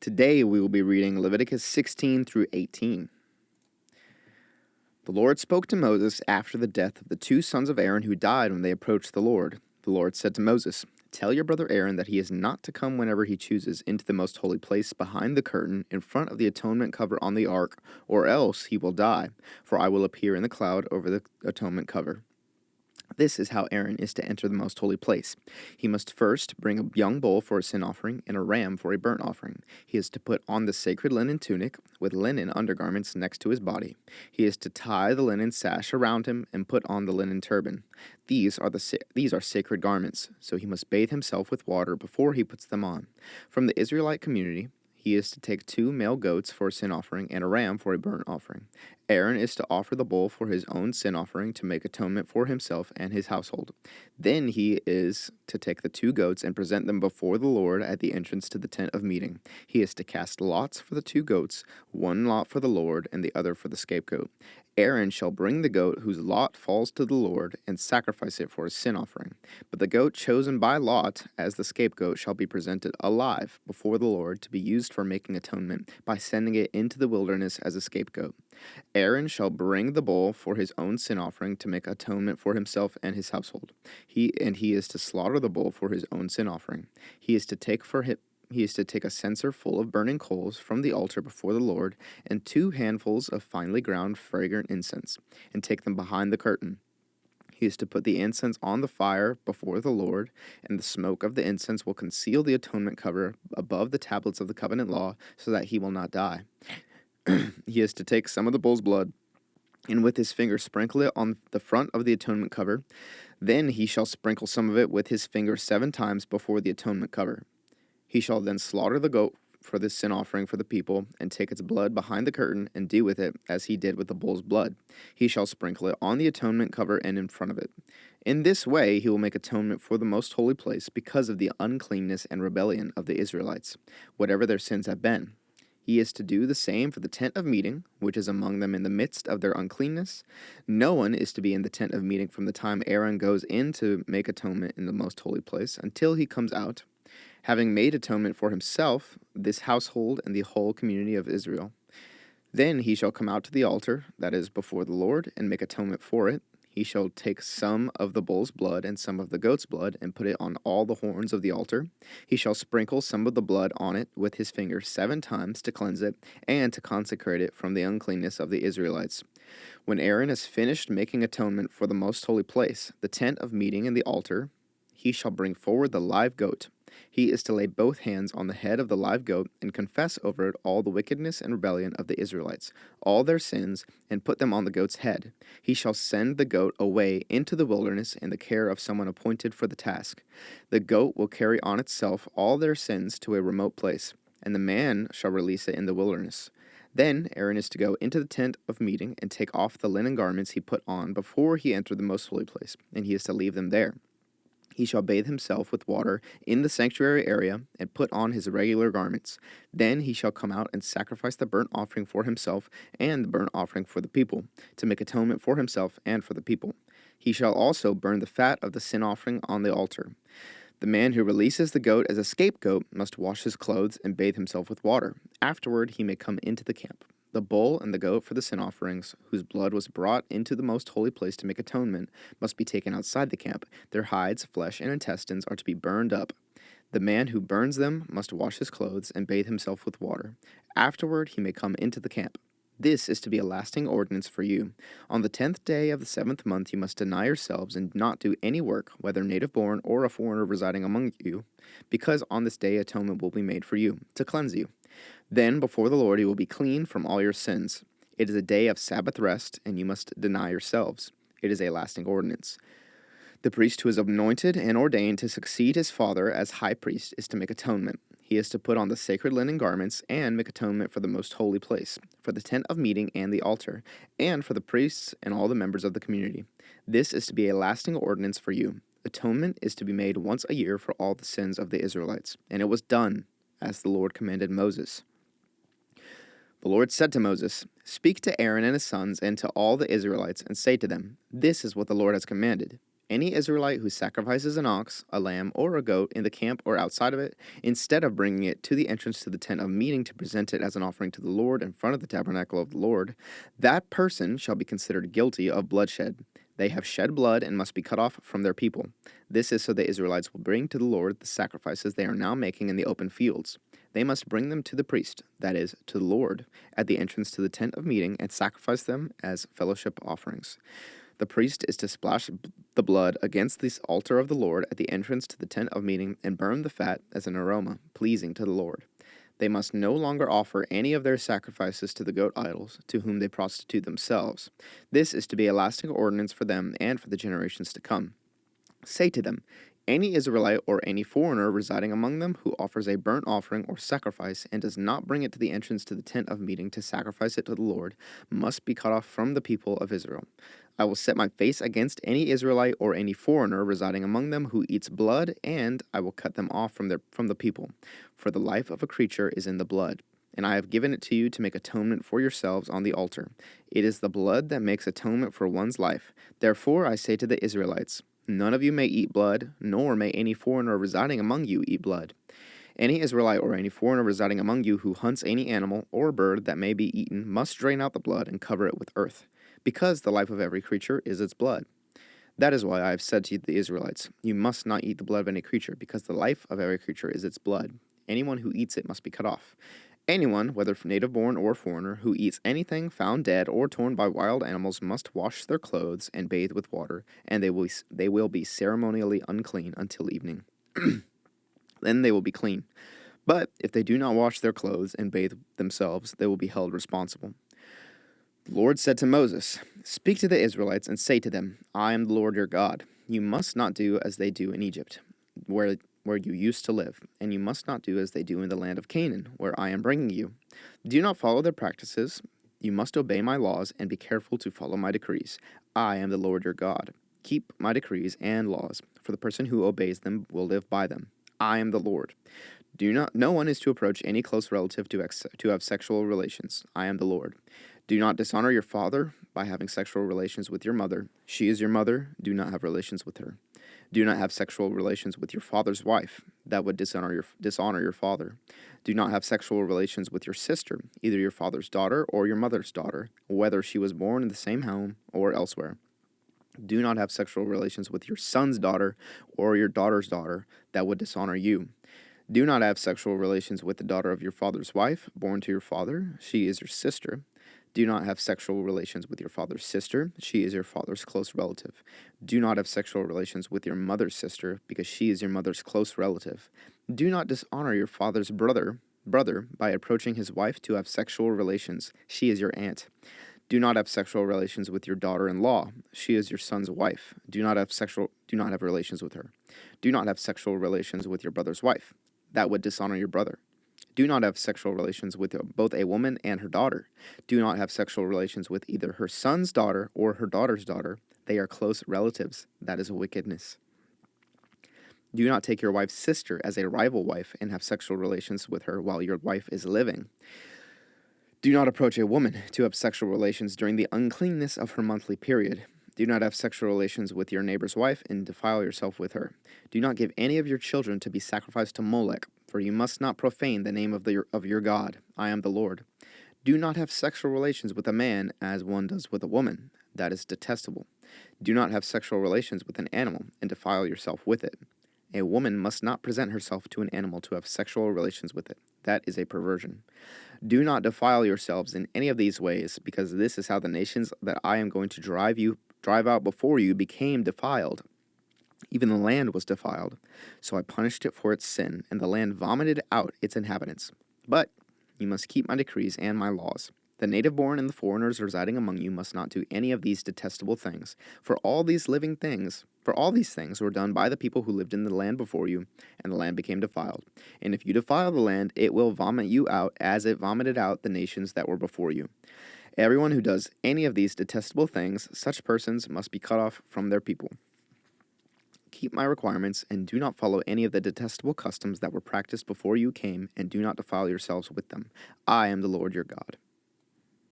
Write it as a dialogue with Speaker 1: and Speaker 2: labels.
Speaker 1: Today we will be reading Leviticus 16 through 18. The Lord spoke to Moses after the death of the two sons of Aaron who died when they approached the Lord. The Lord said to Moses, "Tell your brother Aaron that he is not to come whenever he chooses into the most holy place behind the curtain in front of the atonement cover on the ark, or else he will die, for I will appear in the cloud over the atonement cover." This is how Aaron is to enter the most holy place. He must first bring a young bull for a sin offering and a ram for a burnt offering. He is to put on the sacred linen tunic with linen undergarments next to his body. He is to tie the linen sash around him and put on the linen turban. These are sacred garments, so he must bathe himself with water before he puts them on. From the Israelite community, he is to take 2 male goats for a sin offering and a ram for a burnt offering. Aaron is to offer the bull for his own sin offering to make atonement for himself and his household. Then he is to take the 2 goats and present them before the Lord at the entrance to the tent of meeting. He is to cast lots for the 2 goats, one lot for the Lord and the other for the scapegoat. Aaron shall bring the goat whose lot falls to the Lord and sacrifice it for a sin offering. But the goat chosen by lot as the scapegoat shall be presented alive before the Lord to be used for making atonement by sending it into the wilderness as a scapegoat. Aaron shall bring the bull for his own sin offering to make atonement for himself and his household. He is to slaughter the bull for his own sin offering. He is to take a censer full of burning coals from the altar before the Lord, and 2 handfuls of finely ground fragrant incense, and take them behind the curtain. He is to put the incense on the fire before the Lord, and the smoke of the incense will conceal the atonement cover above the tablets of the covenant law, so that he will not die. He is to take some of the bull's blood, and with his finger sprinkle it on the front of the atonement cover. Then he shall sprinkle some of it with his finger 7 times before the atonement cover. He shall then slaughter the goat for this sin offering for the people, and take its blood behind the curtain, and do with it as he did with the bull's blood. He shall sprinkle it on the atonement cover and in front of it. In this way he will make atonement for the most holy place because of the uncleanness and rebellion of the Israelites, whatever their sins have been. He is to do the same for the tent of meeting, which is among them in the midst of their uncleanness. No one is to be in the tent of meeting from the time Aaron goes in to make atonement in the most holy place until he comes out, having made atonement for himself, this household, and the whole community of Israel. Then he shall come out to the altar, that is, before the Lord, and make atonement for it. He shall take some of the bull's blood and some of the goat's blood, and put it on all the horns of the altar. He shall sprinkle some of the blood on it with his finger 7 times to cleanse it, and to consecrate it from the uncleanness of the Israelites. When Aaron has finished making atonement for the most holy place, the tent of meeting and the altar, he shall bring forward the live goat. He is to lay both hands on the head of the live goat and confess over it all the wickedness and rebellion of the Israelites, all their sins, and put them on the goat's head. He shall send the goat away into the wilderness in the care of someone appointed for the task. The goat will carry on itself all their sins to a remote place, and the man shall release it in the wilderness. Then Aaron is to go into the tent of meeting and take off the linen garments he put on before he entered the most holy place, and he is to leave them there. He shall bathe himself with water in the sanctuary area and put on his regular garments. Then he shall come out and sacrifice the burnt offering for himself and the burnt offering for the people, to make atonement for himself and for the people. He shall also burn the fat of the sin offering on the altar. The man who releases the goat as a scapegoat must wash his clothes and bathe himself with water. Afterward he may come into the camp. The bull and the goat for the sin offerings, whose blood was brought into the most holy place to make atonement, must be taken outside the camp. Their hides, flesh, and intestines are to be burned up. The man who burns them must wash his clothes and bathe himself with water. Afterward he may come into the camp. This is to be a lasting ordinance for you. On the 10th day of the 7th month you must deny yourselves and not do any work, whether native-born or a foreigner residing among you, because on this day atonement will be made for you, to cleanse you. Then before the Lord you will be clean from all your sins. It is a day of Sabbath rest, and you must deny yourselves. It is a lasting ordinance. The priest who is anointed and ordained to succeed his father as high priest is to make atonement. He is to put on the sacred linen garments and make atonement for the most holy place, for the tent of meeting and the altar, and for the priests and all the members of the community. This is to be a lasting ordinance for you. Atonement is to be made once a year for all the sins of the Israelites. And it was done, as the Lord commanded Moses. The Lord said to Moses, "Speak to Aaron and his sons and to all the Israelites, and say to them, 'This is what the Lord has commanded. Any Israelite who sacrifices an ox, a lamb, or a goat in the camp or outside of it, instead of bringing it to the entrance to the tent of meeting to present it as an offering to the Lord in front of the tabernacle of the Lord, that person shall be considered guilty of bloodshed. They have shed blood and must be cut off from their people. This is so the Israelites will bring to the Lord the sacrifices they are now making in the open fields. They must bring them to the priest, that is, to the Lord, at the entrance to the tent of meeting, and sacrifice them as fellowship offerings. The priest is to splash the blood against the altar of the Lord at the entrance to the tent of meeting and burn the fat as an aroma, pleasing to the Lord. They must no longer offer any of their sacrifices to the goat idols, to whom they prostitute themselves. This is to be a lasting ordinance for them and for the generations to come. Say to them, any Israelite or any foreigner residing among them who offers a burnt offering or sacrifice and does not bring it to the entrance to the tent of meeting to sacrifice it to the Lord must be cut off from the people of Israel. I will set my face against any Israelite or any foreigner residing among them who eats blood, and I will cut them off from the people. For the life of a creature is in the blood, and I have given it to you to make atonement for yourselves on the altar. It is the blood that makes atonement for one's life. Therefore I say to the Israelites, none of you may eat blood, nor may any foreigner residing among you eat blood. Any Israelite or any foreigner residing among you who hunts any animal or bird that may be eaten must drain out the blood and cover it with earth, because the life of every creature is its blood. That is why I have said to the Israelites, you must not eat the blood of any creature, because the life of every creature is its blood. Anyone who eats it must be cut off. Anyone, whether native-born or foreigner, who eats anything found dead or torn by wild animals must wash their clothes and bathe with water, and they will be ceremonially unclean until evening. Then they will be clean. But if they do not wash their clothes and bathe themselves, they will be held responsible. The Lord said to Moses, speak to the Israelites and say to them, I am the Lord your God. You must not do as they do in Egypt, where you used to live, and you must not do as they do in the land of Canaan, where I am bringing you. Do not follow their practices. You must obey my laws and be careful to follow my decrees. I am the Lord your God. Keep my decrees and laws, for the person who obeys them will live by them. I am the Lord. No one is to approach any close relative to have sexual relations. I am the Lord. Do not dishonor your father by having sexual relations with your mother. She is your mother. Do not have relations with her. Do not have sexual relations with your father's wife. That would dishonor your father. Do not have sexual relations with your sister, either your father's daughter or your mother's daughter, whether she was born in the same home or elsewhere. Do not have sexual relations with your son's daughter or your daughter's daughter. That would dishonor you. Do not have sexual relations with the daughter of your father's wife, born to your father. She is your sister. Do not have sexual relations with your father's sister. She is your father's close relative. Do not have sexual relations with your mother's sister, because she is your mother's close relative. Do not dishonor your father's brother by approaching his wife to have sexual relations. She is your aunt. Do not have sexual relations with your daughter-in-law. She is your son's wife. Do not have relations with her. Do not have sexual relations with your brother's wife. That would dishonor your brother. Do not have sexual relations with both a woman and her daughter. Do not have sexual relations with either her son's daughter or her daughter's daughter. They are close relatives. That is wickedness. Do not take your wife's sister as a rival wife and have sexual relations with her while your wife is living. Do not approach a woman to have sexual relations during the uncleanness of her monthly period. Do not have sexual relations with your neighbor's wife and defile yourself with her. Do not give any of your children to be sacrificed to Molech, for you must not profane the name of your God. I am the Lord. Do not have sexual relations with a man as one does with a woman. That is detestable. Do not have sexual relations with an animal and defile yourself with it. A woman must not present herself to an animal to have sexual relations with it. That is a perversion. Do not defile yourselves in any of these ways, because this is how the nations that I am going to drive out before you became defiled. Even the land was defiled. So I punished it for its sin, and the land vomited out its inhabitants. But you must keep my decrees and my laws. The native-born and the foreigners residing among you must not do any of these detestable things, for all these things were done by the people who lived in the land before you, and the land became defiled. And if you defile the land, it will vomit you out as it vomited out the nations that were before you. Everyone who does any of these detestable things, such persons must be cut off from their people. Keep my requirements, and do not follow any of the detestable customs that were practiced before you came, and do not defile yourselves with them. I am the Lord your God.